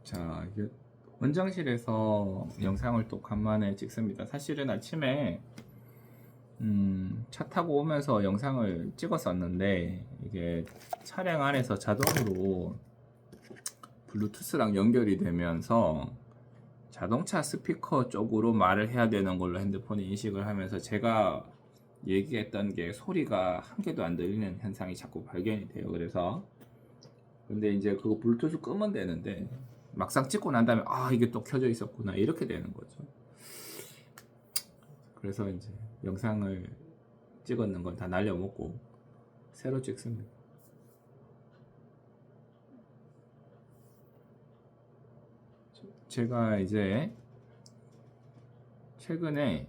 자, 이게 원장실에서 영상을 또 간만에 찍습니다. 사실은 아침에 차 타고 오면서 영상을 찍었었는데 이게 차량 안에서 자동으로 블루투스랑 연결이 되면서 자동차 스피커 쪽으로 말을 해야 되는 걸로 핸드폰이 인식을 하면서 제가 얘기했던 게 소리가 한 개도 안 들리는 현상이 자꾸 발견이 돼요. 그래서 근데 이제 그거 블루투스 끄면 되는데 막상 찍고 난 다음에 이게 또 켜져 있었구나 이렇게 되는 거죠. 그래서 이제 영상을 찍었는 건 다 날려먹고 새로 찍습니다. 제가 이제 최근에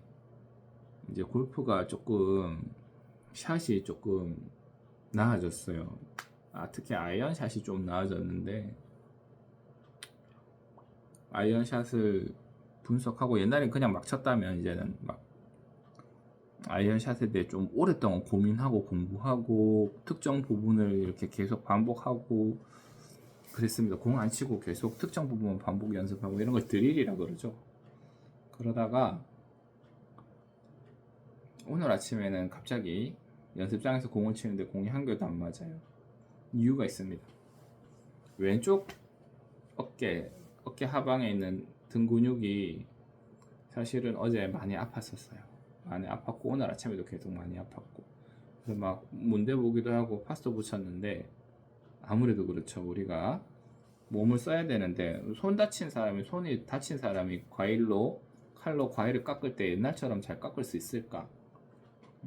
이제 골프가 조금 샷이 조금 나아졌어요. 특히 아이언 샷이 좀 나아졌는데 아이언 샷을 분석하고 옛날엔 그냥 막 쳤다면 이제는 막 아이언 샷에 대해 좀 오랫동안 고민하고 공부하고 특정 부분을 이렇게 계속 반복하고 그랬습니다. 공 안 치고 계속 특정 부분 반복 연습하고 이런 걸 드릴이라 그러죠. 그러다가 오늘 아침에는 갑자기 연습장에서 공을 치는데 공이 한 개도 안 맞아요. 이유가 있습니다. 왼쪽 어깨 하방에 있는 등 근육이 사실은 어제 많이 아팠었어요. 많이 아팠고 오늘 아침에도 계속 많이 아팠고 그래서 막 문대 보기도 하고 파스도 붙였는데 아무래도 그렇죠. 우리가 몸을 써야 되는데 손이 다친 사람이 칼로 과일을 깎을 때 옛날처럼 잘 깎을 수 있을까?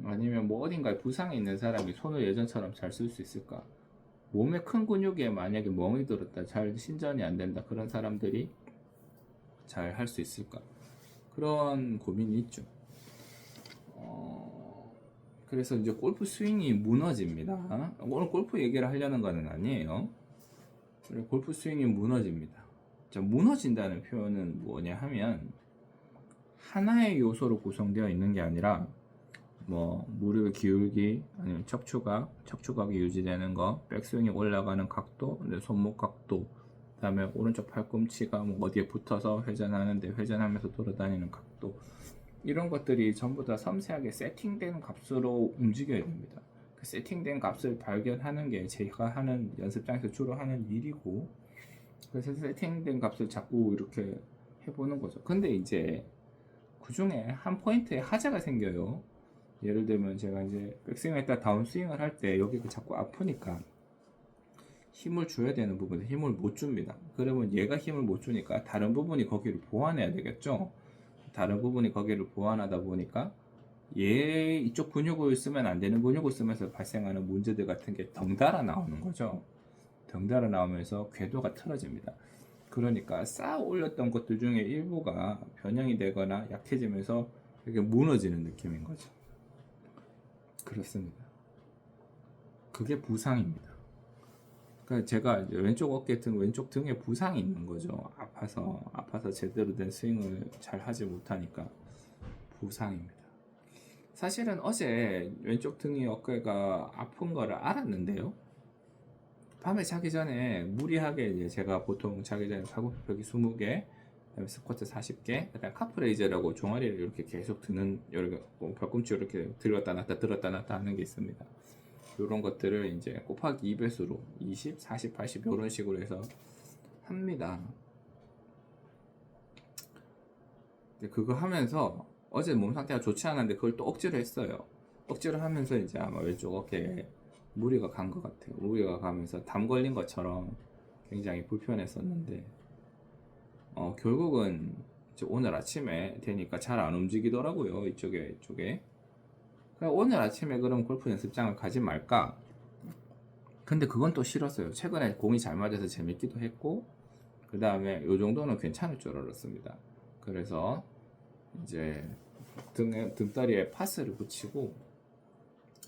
아니면 뭐 어딘가에 부상이 있는 사람이 손을 예전처럼 잘 쓸 수 있을까? 몸에 큰 근육에 만약에 멍이 들었다, 잘 신전이 안 된다, 그런 사람들이 잘 할 수 있을까? 그런 고민이 있죠. 그래서 이제 골프 스윙이 무너집니다. 오늘 골프 얘기를 하려는 건 아니에요. 골프 스윙이 무너집니다. 자, 무너진다는 표현은 뭐냐 하면 하나의 요소로 구성되어 있는 게 아니라 뭐 무릎의 기울기 아니면 척추각이 유지되는 거, 백스윙이 올라가는 각도, 손목 각도, 그다음에 오른쪽 팔꿈치가 뭐 어디에 붙어서 회전하는데 회전하면서 돌아다니는 각도, 이런 것들이 전부 다 섬세하게 세팅된 값으로 움직여야 됩니다. 그 세팅된 값을 발견하는 게 제가 하는 연습장에서 주로 하는 일이고, 그래서 세팅된 값을 자꾸 이렇게 해보는 거죠. 근데 이제 그 중에 한 포인트에 하자가 생겨요. 예를 들면 제가 이제 백스윙 했다 다운스윙을 할 때 여기가 자꾸 아프니까 힘을 줘야 되는 부분에 힘을 못 줍니다. 그러면 얘가 힘을 못 주니까 다른 부분이 거기를 보완해야 되겠죠. 다른 부분이 거기를 보완하다 보니까 이쪽 근육을 쓰면 안 되는 근육을 쓰면서 발생하는 문제들 같은 게 덩달아 나오는 거죠. 덩달아 나오면서 궤도가 틀어집니다. 그러니까 쌓아 올렸던 것들 중에 일부가 변형이 되거나 약해지면서 이렇게 무너지는 느낌인 거죠. 그렇습니다. 그게 부상입니다. 그러니까 제가 이제 왼쪽 등에 부상이 있는 거죠. 아파서 제대로 된 스윙을 잘 하지 못하니까 부상입니다. 사실은 어제 왼쪽 등이 어깨가 아픈 거를 알았는데요. 밤에 자기 전에 무리하게 이제 제가 보통 자기 전에 팔굽혀펴기 20개, 그다음에 스쿼트 40개, 그다음에 카프레이저라고 종아리를 이렇게 계속 드는 이렇게 팔꿈치 이렇게 들었다 놨다 하는 게 있습니다. 이런 것들을 이제 곱하기 2배수로 20, 40, 80 이런 식으로 해서 합니다. 근데 그거 하면서 어제 몸 상태가 좋지 않았는데 그걸 또 억지로 했어요. 억지로 하면서 이제 아마 왼쪽 어깨에 무리가 간 것 같아요. 무리가 가면서 담 걸린 것처럼 굉장히 불편했었는데 결국은 이제 오늘 아침에 되니까 잘 안 움직이더라고요. 이쪽에. 오늘 아침에 그럼 골프 연습장을 가지 말까? 근데 그건 또 싫었어요. 최근에 공이 잘 맞아서 재밌기도 했고, 그 다음에 요 정도는 괜찮을 줄 알았습니다. 그래서 이제 등다리에 파스를 붙이고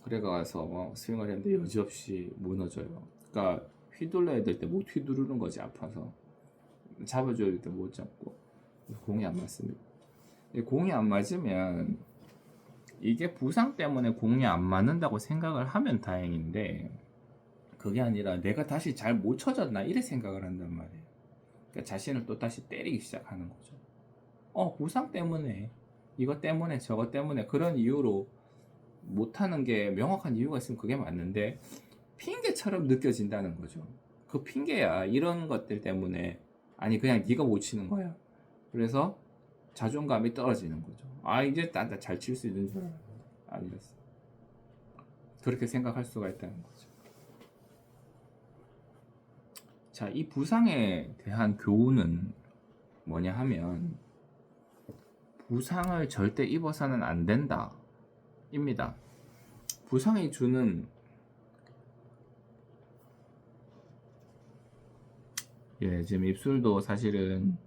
그래가서 스윙을 했는데 여지없이 무너져요. 그러니까 휘둘러야 될 때 못 휘두르는 거지, 아파서. 잡아줘야 될 때 못 잡고 공이 안 맞습니다. 공이 안 맞으면 이게 부상 때문에 공이 안 맞는다고 생각을 하면 다행인데 그게 아니라 내가 다시 잘 못 쳐졌나 이래 생각을 한단 말이에요. 그러니까 자신을 또 다시 때리기 시작하는 거죠. 부상 때문에, 이것 때문에, 저것 때문에, 그런 이유로 못하는 게 명확한 이유가 있으면 그게 맞는데 핑계처럼 느껴진다는 거죠. 그 핑계야. 이런 것들 때문에, 아니 그냥 네가 못 치는 거야. 그래서 자존감이 떨어지는 거죠. 이제 나 잘 칠 수 있는 줄 알았는데 아니었어. 그렇게 생각할 수가 있다는 거죠. 자, 이 부상에 대한 교훈은 뭐냐 하면, 부상을 절대 입어서는 안 된다 입니다. 부상이 주는, 지금 입술도 사실은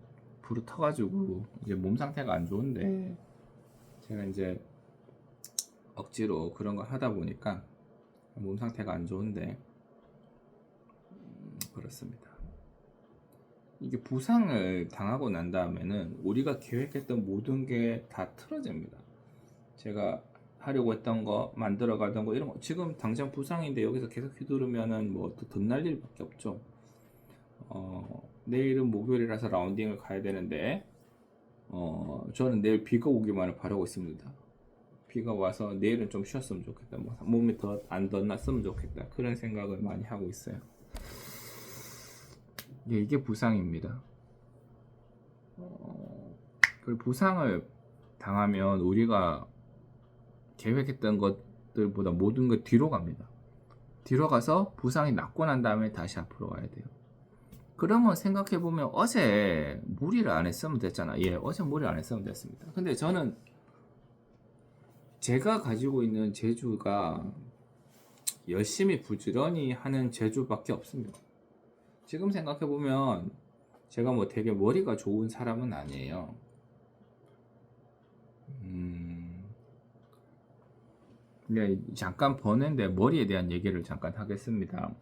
불이 터가지고 이제 몸 상태가 안 좋은데, 제가 이제 억지로 그런 걸 하다 보니까 몸 상태가 안 좋은데, 그렇습니다. 이게 부상을 당하고 난 다음에는 우리가 계획했던 모든 게 다 틀어집니다. 제가 하려고 했던 거, 만들어 가던 거, 이런 거 지금 당장 부상인데 여기서 계속 휘두르면은 뭐 더 덧날 일밖에 없죠. 내일은 목요일이라서 라운딩을 가야 되는데, 저는 내일 비가 오기만을 바라고 있습니다. 비가 와서 내일은 좀 쉬었으면 좋겠다, 뭐 몸이 더 안 덧났으면 좋겠다, 그런 생각을 많이 하고 있어요. 이게 부상입니다. 그리고 부상을 당하면 우리가 계획했던 것들보다 모든 것 뒤로 갑니다. 뒤로 가서 부상이 낫고 난 다음에 다시 앞으로 가야 돼요. 그러면 생각해보면 어제 무리를 안 했으면 됐잖아. 어제 무리를 안 했으면 됐습니다. 근데 저는 제가 가지고 있는 재주가 열심히 부지런히 하는 재주밖에 없습니다. 지금 생각해보면 제가 뭐 되게 머리가 좋은 사람은 아니에요. 근데 잠깐 버는데 머리에 대한 얘기를 잠깐 하겠습니다.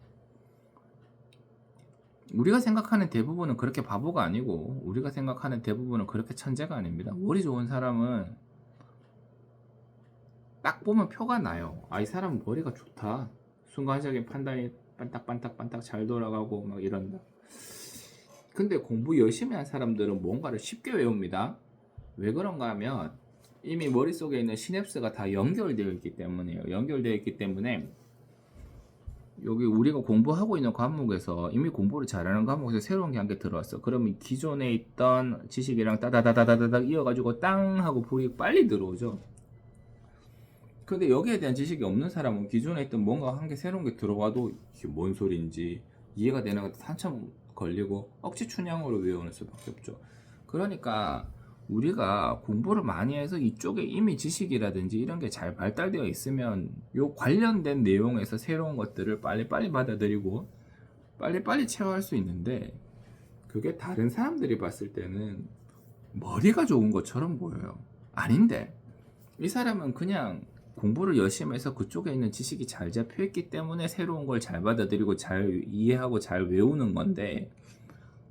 우리가 생각하는 대부분은 그렇게 바보가 아니고, 우리가 생각하는 대부분은 그렇게 천재가 아닙니다. 머리 좋은 사람은 딱 보면 표가 나요. 이 사람은 머리가 좋다. 순간적인 판단이 반딱반딱반딱 잘 돌아가고 막 이런다. 근데 공부 열심히 한 사람들은 뭔가를 쉽게 외웁니다. 왜 그런가 하면 이미 머릿속에 있는 시냅스가 다 연결되어 있기 때문에요. 연결되어 있기 때문에 여기 우리가 공부하고 있는 과목에서, 이미 공부를 잘하는 과목에서 새로운 게 한 개 들어왔어. 그러면 기존에 있던 지식이랑 따다다다다닥 이어가지고 땅 하고 불이 빨리 들어오죠. 근데 여기에 대한 지식이 없는 사람은 기존에 있던 뭔가 한 개 새로운 게 들어와도 이게 뭔 소리인지 이해가 되는 것도 한참 걸리고 억지 춘향으로 외우는 수밖에 없죠. 그러니까 우리가 공부를 많이 해서 이쪽에 이미 지식이라든지 이런 게 잘 발달되어 있으면 요 관련된 내용에서 새로운 것들을 빨리빨리 받아들이고 빨리빨리 체화할 수 있는데, 그게 다른 사람들이 봤을 때는 머리가 좋은 것처럼 보여요. 아닌데, 이 사람은 그냥 공부를 열심히 해서 그쪽에 있는 지식이 잘 잡혀있기 때문에 새로운 걸 잘 받아들이고 잘 이해하고 잘 외우는 건데,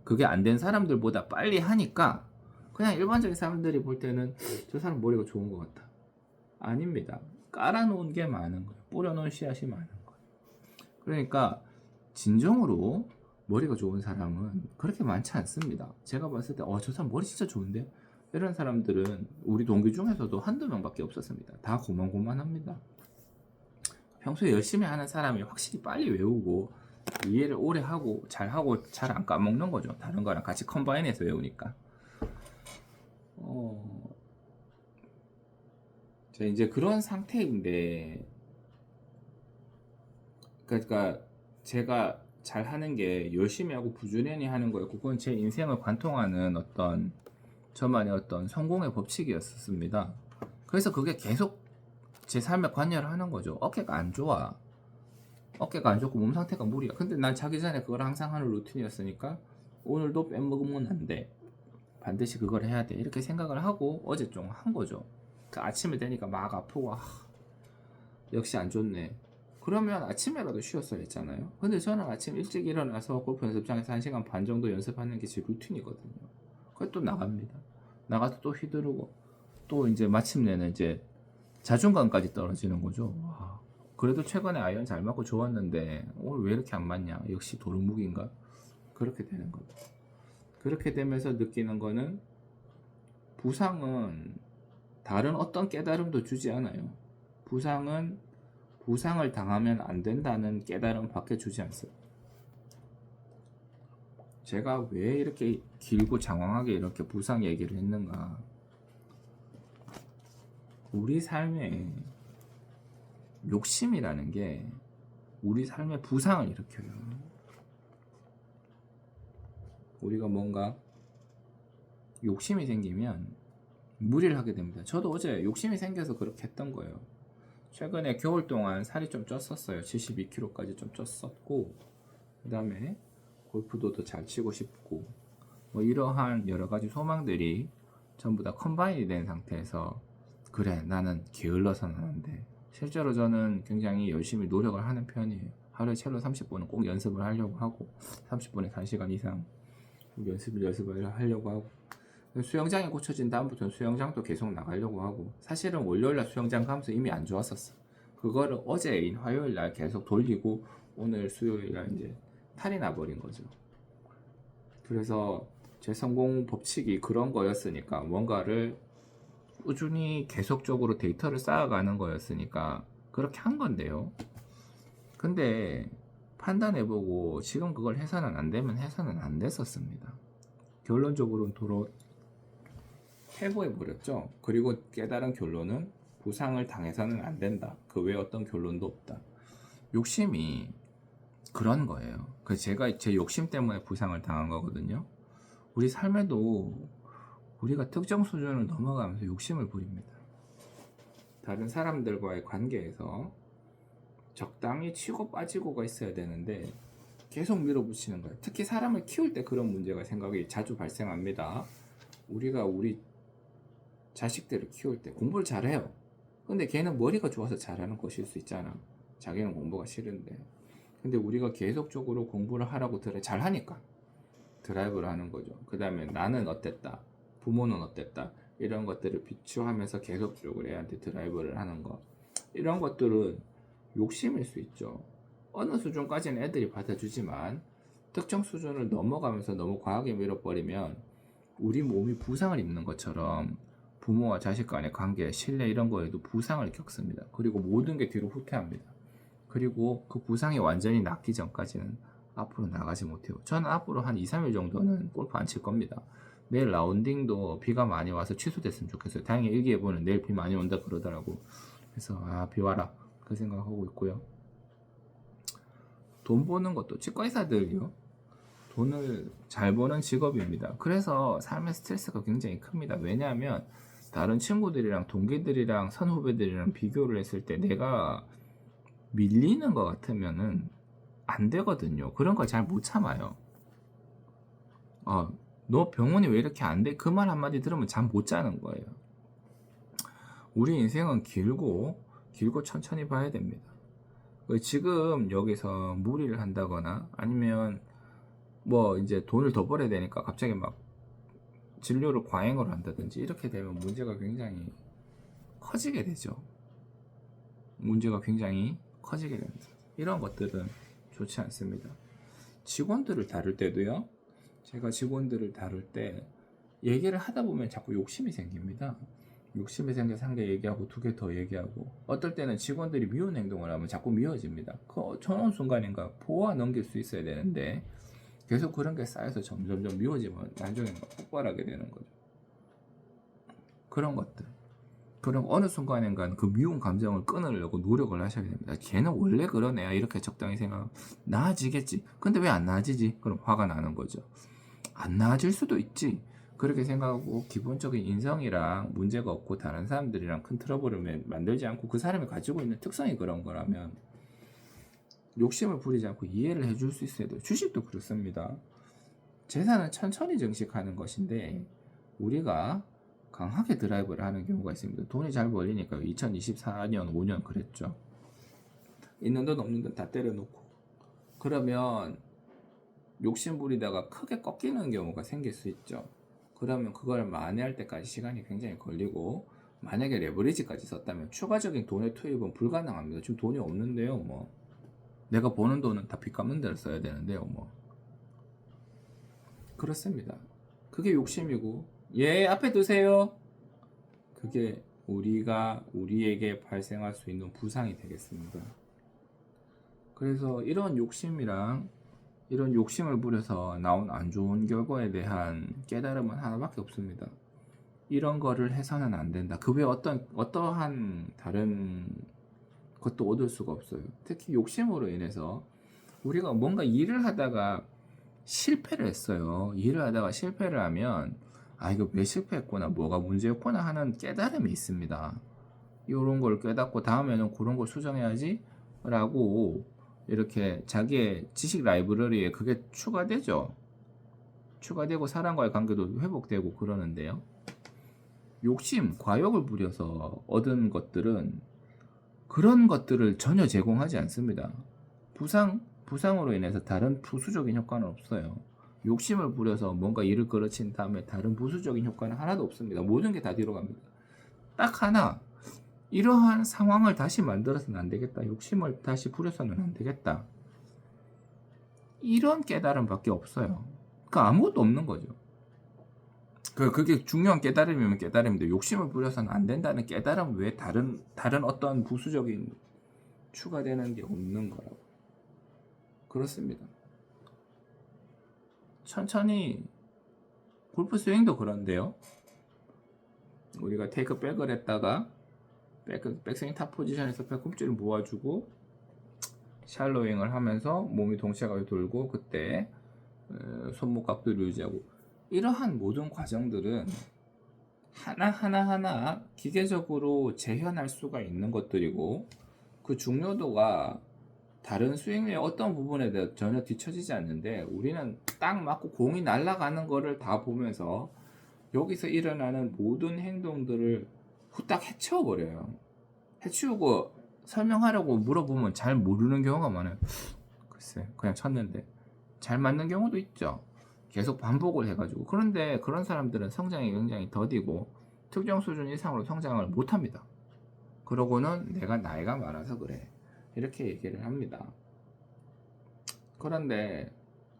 그게 안 된 사람들보다 빨리 하니까 그냥 일반적인 사람들이 볼 때는 저 사람 머리가 좋은 것 같다. 아닙니다. 깔아놓은 게 많은 거예요. 뿌려놓은 씨앗이 많은 거예요. 그러니까 진정으로 머리가 좋은 사람은 그렇게 많지 않습니다. 제가 봤을 때 저 사람 머리 진짜 좋은데? 이런 사람들은 우리 동기 중에서도 한두 명밖에 없었습니다. 다 고만고만합니다. 평소에 열심히 하는 사람이 확실히 빨리 외우고 이해를 오래 하고 잘 안 까먹는 거죠. 다른 거랑 같이 컴바인해서 외우니까. 이제 그런 상태인데, 그러니까 제가 잘 하는 게 열심히 하고 부지런히 하는 거였고, 그건 제 인생을 관통하는 어떤 저만의 어떤 성공의 법칙이었습니다. 그래서 그게 계속 제 삶에 관여를 하는 거죠. 어깨가 안 좋아. 어깨가 안 좋고 몸 상태가 무리야. 근데 난 자기 전에 그걸 항상 하는 루틴이었으니까 오늘도 빼먹으면 안 돼. 반드시 그걸 해야 돼. 이렇게 생각을 하고 어제 좀 한 거죠. 그 아침에 되니까 막 아프고 역시 안 좋네. 그러면 아침에라도 쉬었어야 했잖아요. 근데 저는 아침 일찍 일어나서 골프 연습장에서 1시간 반 정도 연습하는 게 제 루틴이거든요. 그래서 또 나갑니다. 나가서 또 휘두르고 또 이제 마침내는 이제 자존감까지 떨어지는 거죠. 그래도 최근에 아이언 잘 맞고 좋았는데 오늘 왜 이렇게 안 맞냐? 역시 도루묵인가? 그렇게 되는 겁니다. 그렇게 되면서 느끼는 거는 부상은 다른 어떤 깨달음도 주지 않아요. 부상은 부상을 당하면 안 된다는 깨달음 밖에 주지 않습니다. 제가 왜 이렇게 길고 장황하게 이렇게 부상 얘기를 했는가? 우리 삶에 욕심이라는 게 우리 삶의 부상을 일으켜요. 우리가 뭔가 욕심이 생기면 무리를 하게 됩니다. 저도 어제 욕심이 생겨서 그렇게 했던 거예요. 최근에 겨울 동안 살이 좀 쪘었어요. 72kg까지 좀 쪘었고, 그 다음에 골프도 더 잘 치고 싶고, 뭐 이러한 여러 가지 소망들이 전부 다 컴바인이 된 상태에서, 그래, 나는 게을러서는 안 돼. 실제로 저는 굉장히 열심히 노력을 하는 편이에요. 하루에 첼로 30분은 꼭 연습을 하려고 하고, 30분에서 1시간 이상 연습을 하려고 하고, 수영장이 고쳐진 다음부터는 수영장도 계속 나가려고 하고, 사실은 월요일날 수영장 가면서 이미 안 좋았었어. 그거를 어제인 화요일날 계속 돌리고 오늘 수요일날 이제 탈이 나버린 거죠. 그래서 제 성공 법칙이 그런 거였으니까, 뭔가를 꾸준히 계속적으로 데이터를 쌓아가는 거였으니까 그렇게 한 건데요. 근데 판단해보고 지금 그걸 해서는 안 되면 해서는 안 됐었습니다. 결론적으로는 도로 퇴보해버렸죠. 그리고 깨달은 결론은 부상을 당해서는 안 된다. 그 외에 어떤 결론도 없다. 욕심이 그런 거예요. 제가 제 욕심 때문에 부상을 당한 거거든요. 우리 삶에도 우리가 특정 수준을 넘어가면서 욕심을 부립니다. 다른 사람들과의 관계에서 적당히 치고 빠지고가 있어야 되는데 계속 밀어붙이는 거예요. 특히 사람을 키울 때 그런 문제가 생각이 자주 발생합니다. 우리가 우리 자식들을 키울 때 공부를 잘해요. 근데 걔는 머리가 좋아서 잘하는 것일 수 있잖아. 자기는 공부가 싫은데. 근데 우리가 계속적으로 공부를 하라고 잘하니까 드라이브를 하는 거죠. 그 다음에 나는 어땠다, 부모는 어땠다, 이런 것들을 비추하면서 계속적으로 애한테 드라이브를 하는 거, 이런 것들은 욕심일 수 있죠. 어느 수준까지는 애들이 받아주지만 특정 수준을 넘어가면서 너무 과하게 밀어버리면 우리 몸이 부상을 입는 것처럼 부모와 자식 간의 관계, 신뢰 이런 거에도 부상을 겪습니다. 그리고 모든 게 뒤로 후퇴합니다. 그리고 그 부상이 완전히 낫기 전까지는 앞으로 나가지 못해요. 저는 앞으로 한 2, 3일 정도는 골프 안 칠 겁니다. 내일 라운딩도 비가 많이 와서 취소됐으면 좋겠어요. 다행히 일기예보는 내일 비 많이 온다 그러더라고. 그래서 비 와라 그 생각하고 있고요. 돈 버는 것도 치과의사들요, 돈을 잘 버는 직업입니다. 그래서 삶의 스트레스가 굉장히 큽니다. 왜냐하면 다른 친구들이랑 동기들이랑 선후배들이랑 비교를 했을 때 내가 밀리는 것 같으면은 안 되거든요. 그런 걸 잘 못 참아요. 너 병원이 왜 이렇게 안 돼? 그 말 한마디 들으면 잠 못 자는 거예요. 우리 인생은 길고 천천히 봐야 됩니다. 지금 여기서 무리를 한다거나 아니면 뭐 이제 돈을 더 벌어야 되니까 갑자기 막 진료를 과잉을 한다든지 이렇게 되면 문제가 굉장히 커지게 되죠. 문제가 굉장히 커지게 됩니다. 이런 것들은 좋지 않습니다. 직원들을 다룰 때도요, 제가 직원들을 다룰 때 얘기를 하다 보면 자꾸 욕심이 생깁니다. 욕심이 생겨서 한 개 얘기하고 2개 더 얘기하고, 어떨 때는 직원들이 미운 행동을 하면 자꾸 미워집니다. 그 저는 순간인가 보아 넘길 수 있어야 되는데 계속 그런 게 쌓여서 점점점 미워지면 나중에 폭발하게 되는 거죠. 그런 것들, 그럼 어느 순간인가 그 미운 감정을 끊으려고 노력을 하셔야 됩니다. 걔는 원래 그런 애야 이렇게 적당히 생각하면 나아지겠지. 근데 왜 안 나아지지? 그럼 화가 나는 거죠. 안 나아질 수도 있지. 그렇게 생각하고 기본적인 인성이랑 문제가 없고 다른 사람들이랑 큰 트러블을 만들지 않고 그 사람이 가지고 있는 특성이 그런 거라면 욕심을 부리지 않고 이해를 해줄 수 있어야 돼요. 주식도 그렇습니다. 재산은 천천히 증식하는 것인데 우리가 강하게 드라이브를 하는 경우가 있습니다. 돈이 잘 벌리니까 2024년, 5년 그랬죠. 있는 돈 없는 돈 다 때려놓고 그러면 욕심 부리다가 크게 꺾이는 경우가 생길 수 있죠. 그러면 그걸 만회할 때까지 시간이 굉장히 걸리고, 만약에 레버리지까지 썼다면 추가적인 돈의 투입은 불가능합니다. 지금 돈이 없는데요, 뭐 내가 버는 돈은 다 빚 갚는 데를 써야 되는데요, 뭐 그렇습니다. 그게 욕심이고, 예, 앞에 두세요. 그게 우리에게 발생할 수 있는 부상이 되겠습니다. 그래서 이런 욕심을 부려서 나온 안 좋은 결과에 대한 깨달음은 하나밖에 없습니다. 이런 거를 해서는 안 된다. 그 외에 어떠한 다른 것도 얻을 수가 없어요. 특히 욕심으로 인해서 우리가 뭔가 일을 하다가 실패를 했어요. 일을 하다가 실패를 하면 이거 왜 실패했구나, 뭐가 문제였구나 하는 깨달음이 있습니다. 이런 걸 깨닫고 다음에는 그런 걸 수정해야지 라고 이렇게 자기의 지식 라이브러리에 그게 추가되죠. 추가되고 사람과의 관계도 회복되고 그러는데요. 욕심, 과욕을 부려서 얻은 것들은 그런 것들을 전혀 제공하지 않습니다. 부상으로 인해서 다른 부수적인 효과는 없어요. 욕심을 부려서 뭔가 일을 걸어친 다음에 다른 부수적인 효과는 하나도 없습니다. 모든 게 다 뒤로 갑니다. 딱 하나, 이러한 상황을 다시 만들어서는 안 되겠다. 욕심을 다시 부려서는 안 되겠다. 이런 깨달음밖에 없어요. 그러니까 아무것도 없는 거죠. 그게 중요한 깨달음이면 깨달음인데 욕심을 부려서는 안 된다는 깨달음 외에 다른 어떤 부수적인 추가되는 게 없는 거라고. 그렇습니다. 천천히 골프 스윙도 그런데요. 우리가 테이크백을 했다가 백스윙 탑 포지션에서 팔꿈치를 모아주고 샬로잉을 하면서 몸이 동시에 돌고 그때 손목 각도를 유지하고 이러한 모든 과정들은 하나 기계적으로 재현할 수가 있는 것들이고 그 중요도가 다른 스윙의 어떤 부분에 대해 전혀 뒤처지지 않는데 우리는 딱 맞고 공이 날아가는 거를 다 보면서 여기서 일어나는 모든 행동들을 후딱 해치워버려요. 해치우고 설명하려고 물어보면 잘 모르는 경우가 많아요. 글쎄, 그냥 쳤는데 잘 맞는 경우도 있죠. 계속 반복을 해가지고. 그런데 그런 사람들은 성장이 굉장히 더디고 특정 수준 이상으로 성장을 못합니다. 그러고는 내가 나이가 많아서 그래, 이렇게 얘기를 합니다. 그런데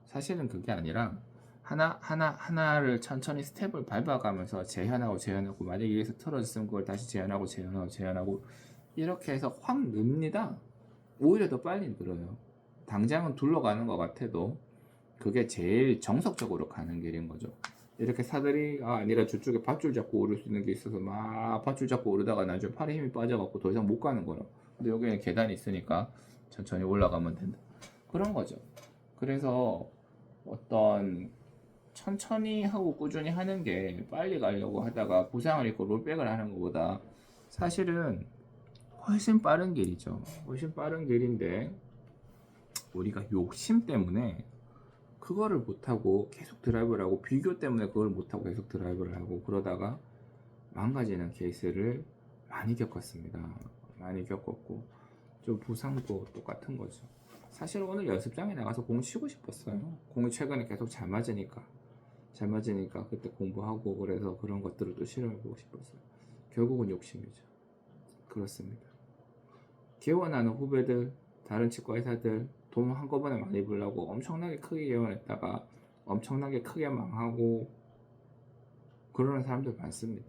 사실은 그게 아니라 하나를 천천히 스텝을 밟아가면서 재현하고 만약에 여기서 틀어졌으면 그걸 다시 재현하고 이렇게 해서 확 늡니다. 오히려 더 빨리 늘어요. 당장은 둘러가는 것 같아도 그게 제일 정석적으로 가는 길인 거죠. 이렇게 사다리가 아니라 저쪽에 밧줄 잡고 오를 수 있는 게 있어서 막 밧줄 잡고 오르다가 나중에 팔에 힘이 빠져갖고 더 이상 못 가는 거예요. 근데 여기는 계단이 있으니까 천천히 올라가면 된다. 그런 거죠. 그래서 어떤 천천히 하고 꾸준히 하는 게 빨리 가려고 하다가 부상을 입고 롤백을 하는 것보다 사실은 훨씬 빠른 길이죠. 훨씬 빠른 길인데 우리가 욕심 때문에 그거를 못하고 계속 드라이브를 하고 비교 때문에 그걸 못하고 계속 드라이브를 하고 그러다가 망가지는 케이스를 많이 겪었습니다. 많이 겪었고 좀 부상도 똑같은 거죠. 사실 오늘 연습장에 나가서 공 치고 싶었어요. 공이 최근에 계속 잘 맞으니까 그때 공부하고 그래서 그런 것들을 또 실험해보고 싶었어요. 결국은 욕심이죠. 그렇습니다. 개원하는 후배들, 다른 치과 의사들 돈 한꺼번에 많이 벌려고 엄청나게 크게 개원했다가 엄청나게 크게 망하고 그러는 사람들 많습니다.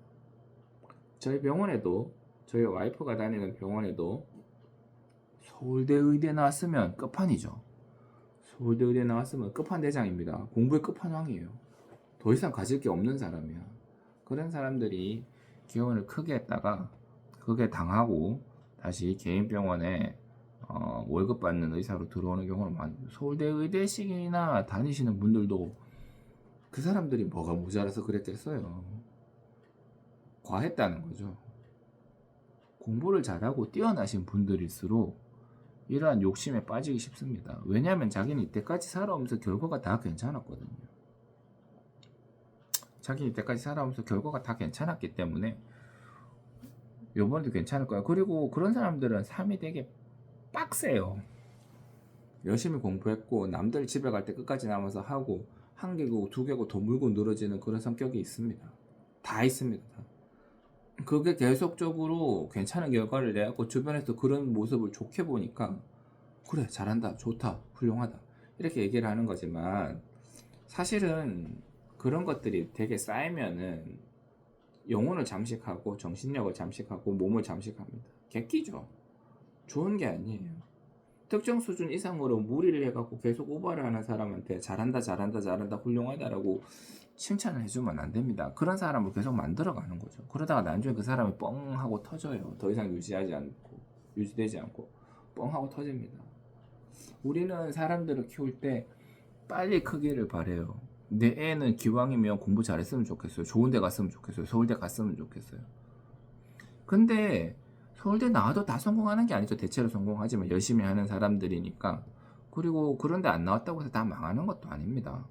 저희 병원에도, 저희 와이프가 다니는 병원에도 서울대 의대 나왔으면 끝판이죠. 서울대 의대 나왔으면 끝판대장입니다. 공부의 끝판왕이에요. 더 이상 가질 게 없는 사람이야. 그런 사람들이 개원을 크게 했다가 그게 당하고 다시 개인 병원에 월급 받는 의사로 들어오는 경우는 많아요. 서울대 의대식이나 다니시는 분들도 그 사람들이 뭐가 모자라서 그랬겠어요. 과했다는 거죠. 공부를 잘하고 뛰어나신 분들일수록 이러한 욕심에 빠지기 쉽습니다. 왜냐하면 자기는 이때까지 살아오면서 결과가 다 괜찮았거든요. 자기는 이때까지 살아오면서 결과가 다 괜찮았기 때문에 요번에도 괜찮을 거야. 그리고 그런 사람들은 삶이 되게 빡세요. 열심히 공부했고 남들 집에 갈 때 끝까지 남아서 하고 한 개고 두 개고 더 물고 늘어지는 그런 성격이 있습니다. 다 있습니다. 그게 계속적으로 괜찮은 결과를 내갖고 주변에서 그런 모습을 좋게 보니까 그래, 잘한다, 좋다, 훌륭하다 이렇게 얘기를 하는 거지만 사실은 그런 것들이 되게 쌓이면은 영혼을 잠식하고 정신력을 잠식하고 몸을 잠식합니다. 객기죠. 좋은 게 아니에요. 특정 수준 이상으로 무리를 해갖고 계속 오버를 하는 사람한테 잘한다 잘한다 잘한다 훌륭하다라고 칭찬을 해주면 안 됩니다. 그런 사람을 계속 만들어가는 거죠. 그러다가 나중에 그 사람이 뻥 하고 터져요. 더 이상 유지되지 않고 뻥 하고 터집니다. 우리는 사람들을 키울 때 빨리 크기를 바래요. 내 애는 기왕이면 공부 잘했으면 좋겠어요. 좋은 데 갔으면 좋겠어요. 서울대 갔으면 좋겠어요. 근데 서울대 나와도 다 성공하는 게 아니죠. 대체로 성공하지만 열심히 하는 사람들이니까. 그리고 그런데 안 나왔다고 해서 다 망하는 것도 아닙니다.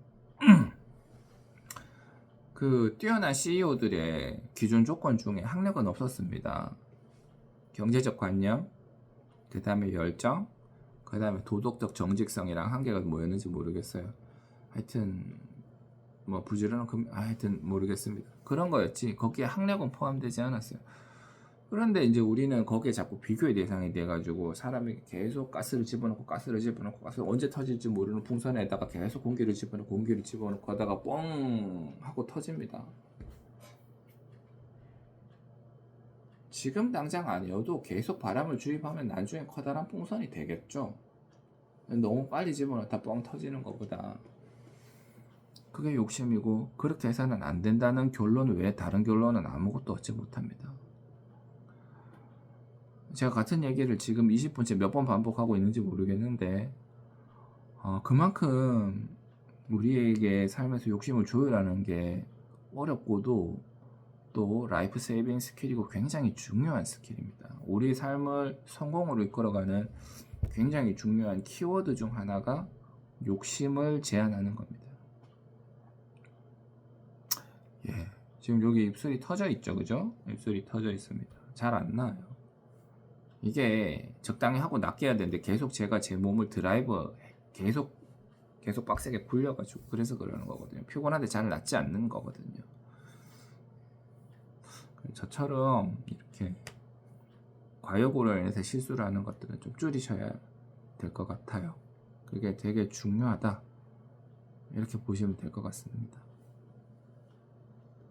그 뛰어난 CEO들의 기준 조건 중에 학력은 없었습니다. 경제적 관념, 그 다음에 열정, 그 다음에 도덕적 정직성이랑 한계가 뭐였는지 모르겠어요. 하여튼 뭐 부지런한 하여튼 모르겠습니다. 그런 거였지 거기에 학력은 포함되지 않았어요. 그런데 이제 우리는 거기에 자꾸 비교의 대상이 돼가지고 사람이 계속 가스를 집어넣고 언제 터질지 모르는 풍선에다가 계속 공기를 집어넣고 하다가 뻥 하고 터집니다. 지금 당장 아니어도 계속 바람을 주입하면 나중에 커다란 풍선이 되겠죠. 너무 빨리 집어넣다 뻥 터지는 것보다. 그게 욕심이고 그렇게 해서는 안 된다는 결론 외에 다른 결론은 아무것도 얻지 못합니다. 제가 같은 얘기를 지금 20분째 몇 번 반복하고 있는지 모르겠는데 그만큼 우리에게 삶에서 욕심을 조율하는 게 어렵고도 또 라이프 세이빙 스킬이고 굉장히 중요한 스킬입니다. 우리 삶을 성공으로 이끌어가는 굉장히 중요한 키워드 중 하나가 욕심을 제한하는 겁니다. 예, 지금 여기 입술이 터져 있죠, 그죠? 입술이 터져 있습니다. 잘 안 나요. 이게 적당히 하고 낫게 해야 되는데 계속 제가 제 몸을 드라이버 계속 빡세게 굴려가지고 그래서 그러는 거거든요. 피곤한데 잘 낫지 않는 거거든요. 저처럼 이렇게 과욕으로 인해서 실수를 하는 것들은 좀 줄이셔야 될 것 같아요. 그게 되게 중요하다 이렇게 보시면 될 것 같습니다.